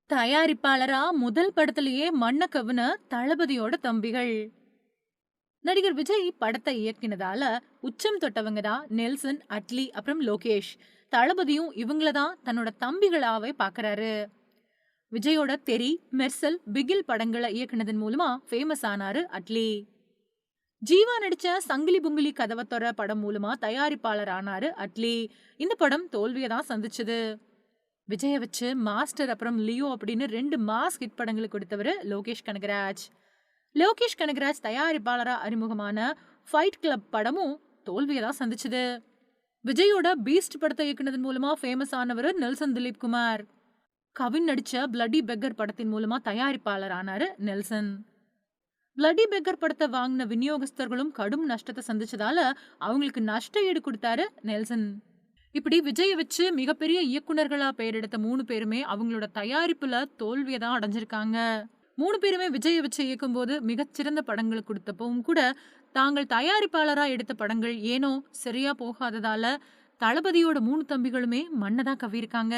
தயாரிப்பாளரா முதல் படத்திலேயே மண்ண கவுன தளபதியோட தம்பிகள். நடிகர் விஜய் படத்தை இயக்கினதால உச்சம் தொட்டவங்க தான் நெல்சன், அட்லி அப்புறம் லோகேஷ். தளபதியும் இவங்கள தான் தன்னோட தம்பிகளாவே பாக்குறாரு. விஜயோட தெறி, மெர்சல், பிகில் படங்களை இயக்குனதன் மூலமா ஃபேமஸ் ஆனாரு அட்லி. ஜீவா நடிச்ச சங்கிலி புங்கிலி கதவ தொற படம் மூலமா தயாரிப்பாளர் ஆனாரு அட்லி. இந்த படம் தோல்வியை தான் சந்திச்சது. விஜய வச்சு மாஸ்டர் அப்புறம் லியோ அப்படின்னு 2 மாஸ் ஹிட் படங்களை கொடுத்தவரு லோகேஷ் கனகராஜ். லோகேஷ் கனகராஜ் தயாரிப்பாளரா அறிமுகமான ஃபைட் கிளப் படமும் தோல்வியை தான் சந்திச்சது. விஜயோட பீஸ்ட் படத்தை இயக்குனதன் மூலமா ஃபேமஸ் ஆனவர் நெல்சன் திலீப் குமார். கவின் நடிச்ச பிளட்டி பெக்கர் படத்தின் மூலமா தயாரிப்பாளர் ஆனாரு நெல்சன். பிளட்டி பெக்கர் படத்தை வாங்கின விநியோகஸ்தர்களும் கடும் நஷ்டத்தை சந்திச்சதால அவங்களுக்கு நஷ்ட ஈடு கொடுத்தாரு நெல்சன். இப்படி விஜய் வச்சு மிகப்பெரிய இயக்குனர்களா பெயர் எடுத்த 3 பேருமே அவங்களோட தயாரிப்புல தோல்வியை தான் அடைஞ்சிருக்காங்க. 3 பேருமே விஜயை வச்சு இயக்கும்போது மிகச்சிறந்த படங்களை கொடுத்தப்பவும் கூட தாங்கள் தயாரிப்பாளரா எடுத்த படங்கள் ஏனோ சரியா போகாததால தளபதியோட 3 தம்பிகளுமே மண்ணதான் கவ்வியிருக்காங்க.